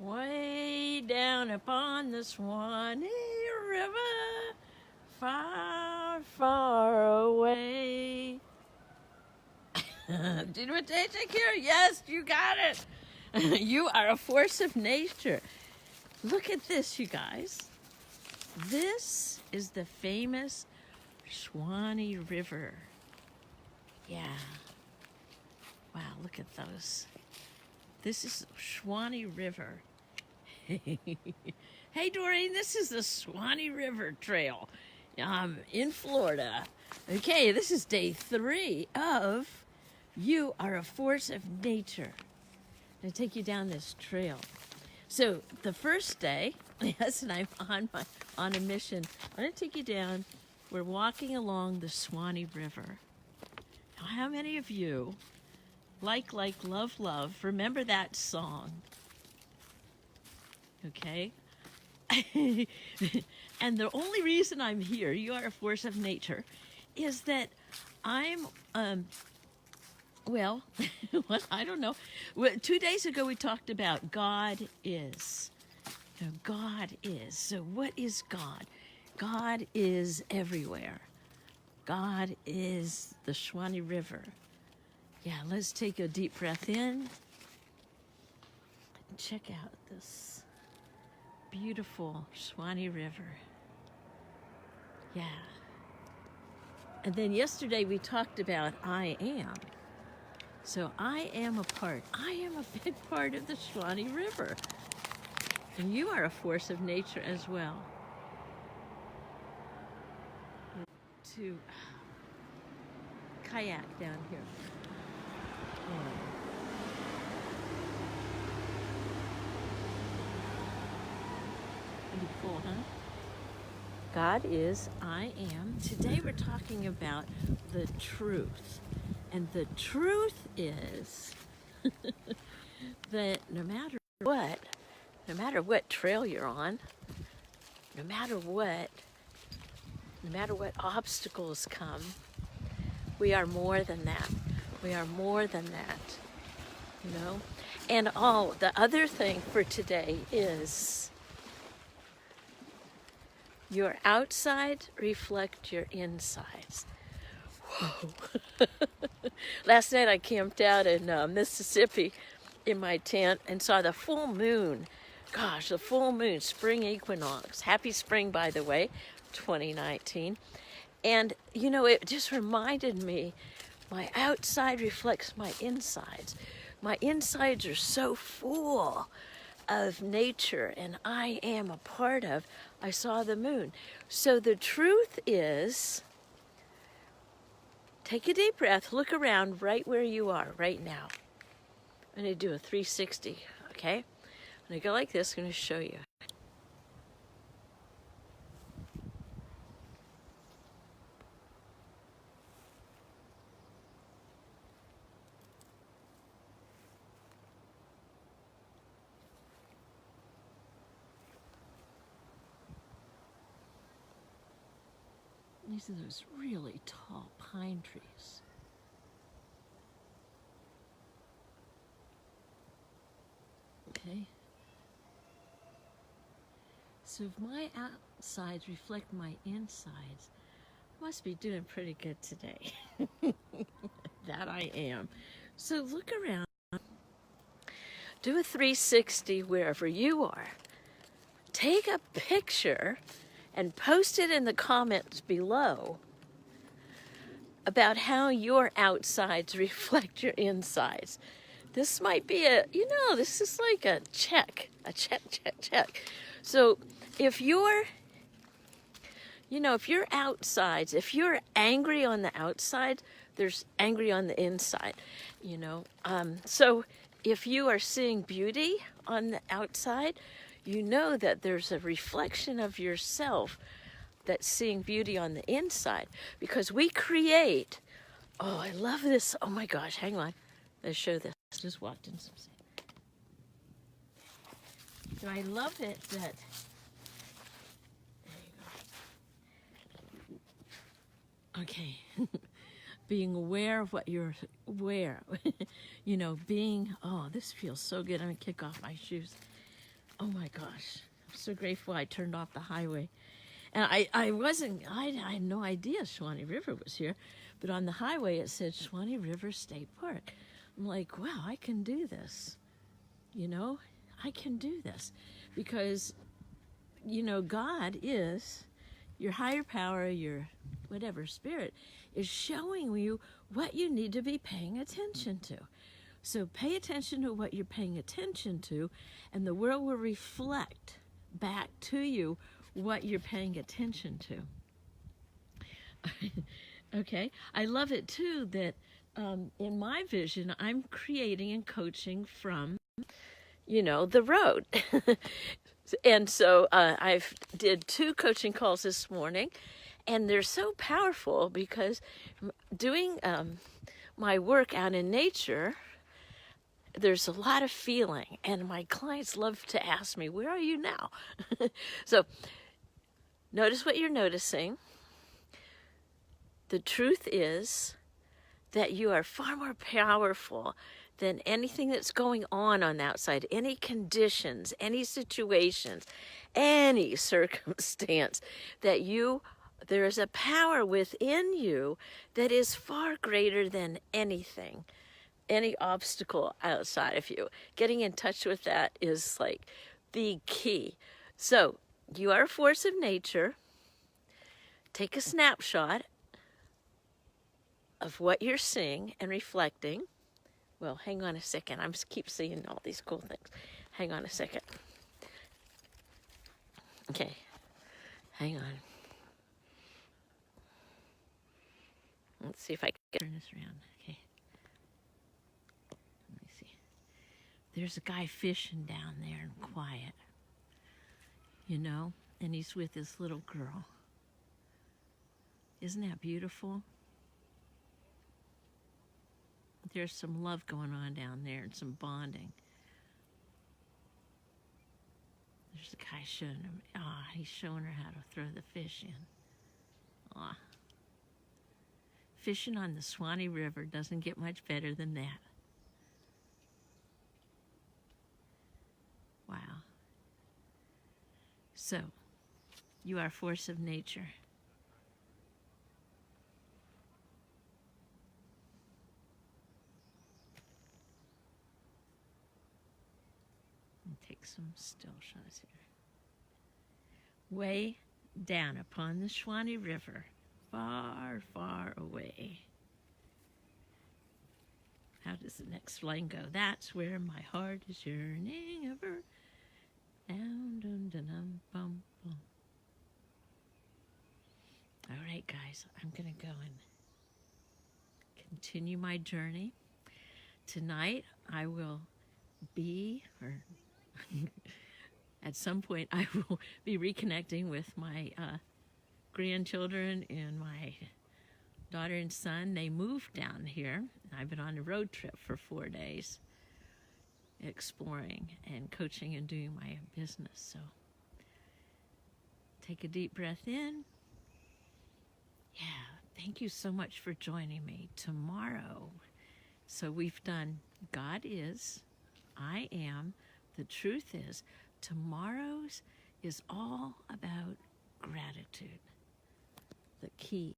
Way down upon the Swanee River, far, far away. Did we take it here? Yes, you got it. You are a force of nature. Look at this, you guys. This is the famous Swanee River. Yeah. Wow, look at those. This is Swanee River. Hey, Doreen, this is the Swanee River Trail in Florida. Okay, this is day 3 of You Are a Force of Nature. I'm going to take you down this trail. So the first day, yes, and I'm on a mission. I'm going to take you down. We're walking along the Swanee River. Now, how many of you like, love, love, remember that song? Okay? And the only reason I'm here, You Are a Force of Nature, is that I'm, well, I don't know. 2 days ago we talked about God is. God is. So what is God? God is everywhere. God is the Swanee River. Yeah, let's take a deep breath in and check out this beautiful Swanee River. Yeah. And then yesterday we talked about I am. So I am a big part of the Swanee River. And you are a force of nature as well. To kayak down here. Pretty cool, huh? God is, I am. Today we're talking about the truth. And the truth is that no matter what trail you're on, no matter what obstacles come, we are more than that. We are more than that, you know? And the other thing for today is your outside reflect your insides. Whoa. Last night I camped out in Mississippi in my tent and saw the full moon. Gosh, the full moon, spring equinox. Happy spring, by the way, 2019. And, you know, it just reminded me, my outside reflects my insides. My insides are so full of nature, and I am a part of. I saw the moon. So the truth is, take a deep breath, look around right where you are right now. I'm going to do a 360, okay? I'm going to go like this, I'm going to show you. These are those really tall pine trees. Okay? So if my outsides reflect my insides, I must be doing pretty good today. That I am. So look around. Do a 360 wherever you are. Take a picture and post it in the comments below about how your outsides reflect your insides. This might be this is like a check. So if you're outsides, if you're angry on the outside, there's angry on the inside, So if you are seeing beauty on the outside, you know that there's a reflection of yourself that's seeing beauty on the inside, because we create. Oh, I love this. Oh my gosh, hang on. Let's show this. Just walked in some sand. So I love it that, there you go. Okay. Being aware of what you're aware. This feels so good. I'm going to kick off my shoes. Oh my gosh. I'm so grateful I turned off the highway. And I had no idea Shawnee River was here, but on the highway it said Shawnee River State Park. I'm like, wow, I can do this. You know, I can do this because, you know, God is your higher power, your whatever spirit is showing you what you need to be paying attention to. So pay attention to what you're paying attention to, and the world will reflect back to you what you're paying attention to. Okay, I love it too that in my vision, I'm creating and coaching from, you know, the road. And so I've did 2 coaching calls this morning, and they're so powerful because doing my work out in nature, there's a lot of feeling, and my clients love to ask me, where are you now? So notice what you're noticing. The truth is that you are far more powerful than anything that's going on the outside, any conditions, any situations, any circumstance, that there is a power within you that is far greater than anything, any obstacle outside of you. Getting in touch with that is like the key. So you are a force of nature. Take a snapshot of what you're seeing and reflecting. Well, hang on a second. I just keep seeing all these cool things. Hang on a second. Okay. Hang on. Let's see if I can turn this around. Okay. Let me see. There's a guy fishing down there and quiet. You know? And he's with his little girl. Isn't that beautiful? There's some love going on down there and some bonding. There's a guy showing him. He's showing her how to throw the fish in. Fishing on the Shawnee River doesn't get much better than that. Wow. So, you are a force of nature. Take some still shots here. Way down upon the Shawnee River, far, far away. How does the next line go? That's where my heart is yearning ever. Down, dun, dun, dun, bum, bum. All right, guys, I'm going to go and continue my journey. Tonight, I will at some point, I will be reconnecting with my grandchildren and my daughter and son. They moved down here. I've been on a road trip for 4 days, exploring and coaching and doing my business. So take a deep breath in. Yeah, thank you so much for joining me tomorrow. So we've done God is, I am, the truth is. Tomorrow's is all about gratitude. The key